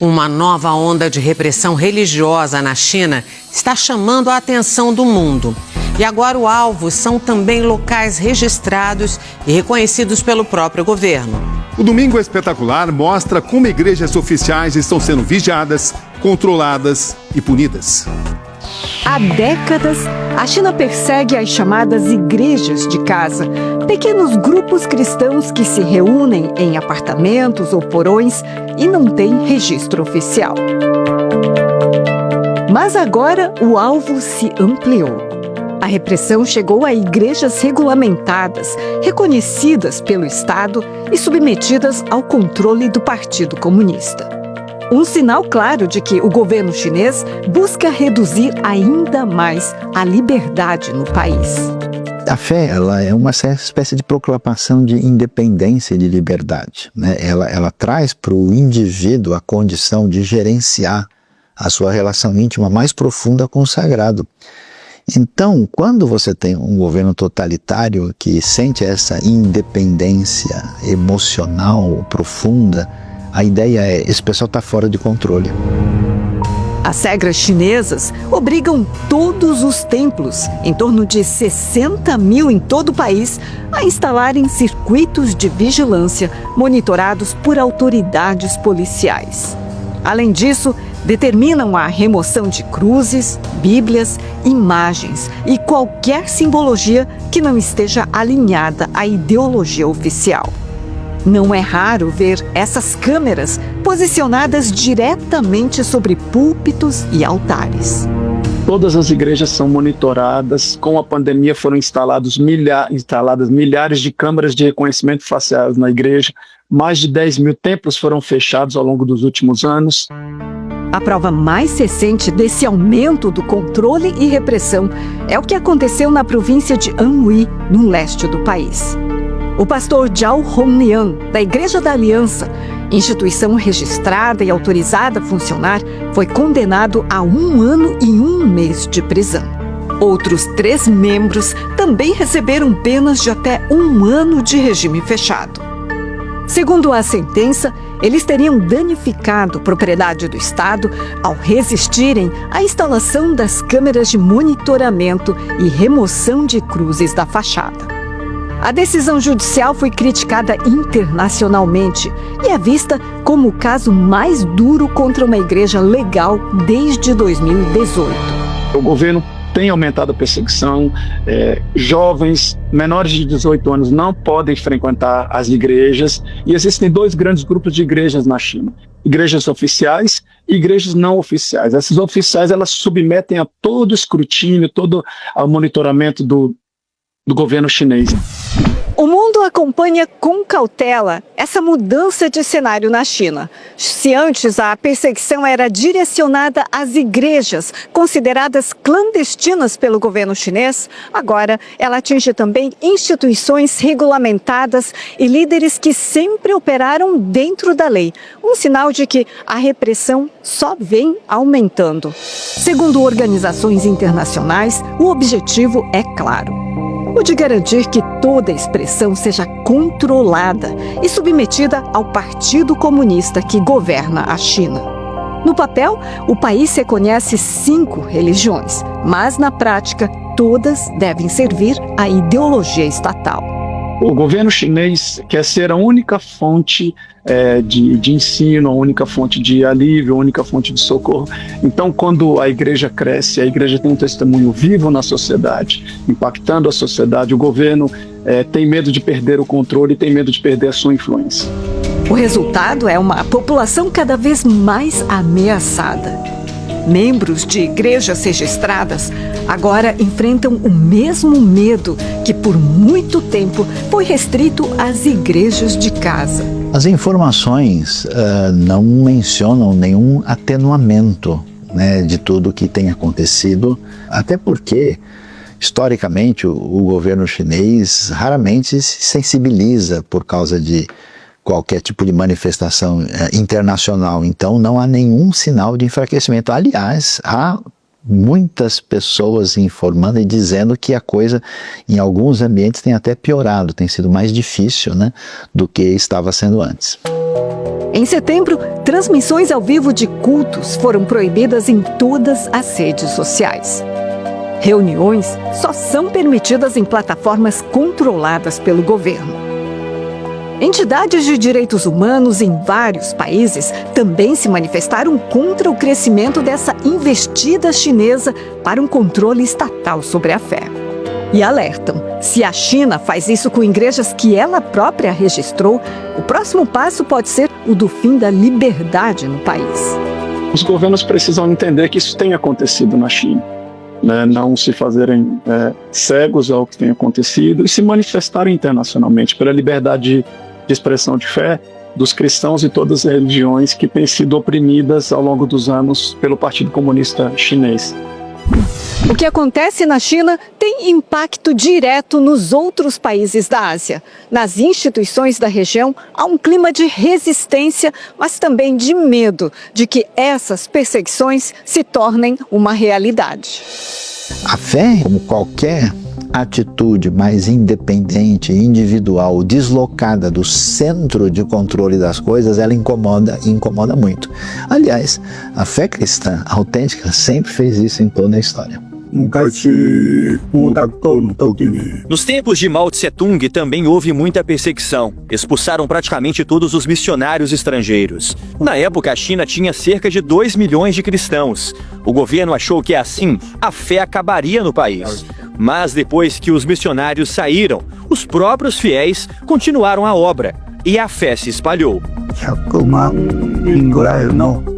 Uma nova onda de repressão religiosa na China está chamando a atenção do mundo. E agora o alvo são também locais registrados e reconhecidos pelo próprio governo. O Domingo Espetacular mostra como igrejas oficiais estão sendo vigiadas, controladas e punidas. Há décadas, a China persegue as chamadas igrejas de casa, pequenos grupos cristãos que se reúnem em apartamentos ou porões e não têm registro oficial. Mas agora o alvo se ampliou. A repressão chegou a igrejas regulamentadas, reconhecidas pelo Estado e submetidas ao controle do Partido Comunista. Um sinal claro de que o governo chinês busca reduzir ainda mais a liberdade no país. A fé, ela é uma espécie de proclamação de independência e de liberdade, né? Ela traz para o indivíduo a condição de gerenciar a sua relação íntima mais profunda com o sagrado. Então, quando você tem um governo totalitário que sente essa independência emocional profunda, a ideia é, esse pessoal está fora de controle. As regras chinesas obrigam todos os templos, em torno de 60 mil em todo o país, a instalarem circuitos de vigilância monitorados por autoridades policiais. Além disso, determinam a remoção de cruzes, bíblias, imagens e qualquer simbologia que não esteja alinhada à ideologia oficial. Não é raro ver essas câmeras posicionadas diretamente sobre púlpitos e altares. Todas as igrejas são monitoradas. Com a pandemia foram instaladas milhares de câmeras de reconhecimento facial na igreja. Mais de 10 mil templos foram fechados ao longo dos últimos anos. A prova mais recente desse aumento do controle e repressão é o que aconteceu na província de Anhui, no leste do país. O pastor Zhao Hongliang, da Igreja da Aliança, instituição registrada e autorizada a funcionar, foi condenado a 1 ano e 1 mês de prisão. Outros 3 membros também receberam penas de até 1 ano de regime fechado. Segundo a sentença, eles teriam danificado propriedade do Estado ao resistirem à instalação das câmeras de monitoramento e remoção de cruzes da fachada. A decisão judicial foi criticada internacionalmente e é vista como o caso mais duro contra uma igreja legal desde 2018. O governo tem aumentado a perseguição, jovens menores de 18 anos não podem frequentar as igrejas e existem 2 grandes grupos de igrejas na China. Igrejas oficiais e igrejas não oficiais. Essas oficiais, elas submetem a todo o escrutínio, todo o monitoramento do governo chinês. O mundo acompanha com cautela essa mudança de cenário na China. Se antes a perseguição era direcionada às igrejas, consideradas clandestinas pelo governo chinês, agora ela atinge também instituições regulamentadas e líderes que sempre operaram dentro da lei. Um sinal de que a repressão só vem aumentando. Segundo organizações internacionais, o objetivo é claro: o de garantir que toda expressão seja controlada e submetida ao Partido Comunista que governa a China. No papel, o país reconhece 5 religiões, mas na prática, todas devem servir à ideologia estatal. O governo chinês quer ser a única fonte de ensino, a única fonte de alívio, a única fonte de socorro. Então, quando a igreja cresce, a igreja tem um testemunho vivo na sociedade, impactando a sociedade, o governo tem medo de perder o controle, tem medo de perder a sua influência. O resultado é uma população cada vez mais ameaçada. Membros de igrejas registradas agora enfrentam o mesmo medo que por muito tempo foi restrito às igrejas de casa. As informações não mencionam nenhum atenuamento, né, de tudo o que tem acontecido, até porque, historicamente, o governo chinês raramente se sensibiliza por causa de qualquer tipo de manifestação internacional. Então não há nenhum sinal de enfraquecimento. Aliás, há muitas pessoas informando e dizendo que a coisa em alguns ambientes tem até piorado, tem sido mais difícil, né, do que estava sendo antes. Em setembro, transmissões ao vivo de cultos foram proibidas em todas as redes sociais. Reuniões só são permitidas em plataformas controladas pelo governo. Entidades de direitos humanos em vários países também se manifestaram contra o crescimento dessa investida chinesa para um controle estatal sobre a fé. E alertam, se a China faz isso com igrejas que ela própria registrou, o próximo passo pode ser o do fim da liberdade no país. Os governos precisam entender que isso tem acontecido na China. Não se fazerem cegos ao que tem acontecido e se manifestarem internacionalmente pela liberdade de expressão de fé dos cristãos e todas as religiões que têm sido oprimidas ao longo dos anos pelo Partido Comunista Chinês. O que acontece na China tem impacto direto nos outros países da Ásia. Nas instituições da região, há um clima de resistência, mas também de medo de que essas perseguições se tornem uma realidade. A fé, como qualquer atitude mais independente, individual, deslocada do centro de controle das coisas, ela incomoda muito. Aliás, a fé cristã autêntica sempre fez isso em toda a história. Nos tempos de Mao Tse-tung também houve muita perseguição. Expulsaram praticamente todos os missionários estrangeiros. Na época, a China tinha cerca de 2 milhões de cristãos. O governo achou que assim a fé acabaria no país. Mas depois que os missionários saíram, os próprios fiéis continuaram a obra e a fé se espalhou. 100万人ぐらいの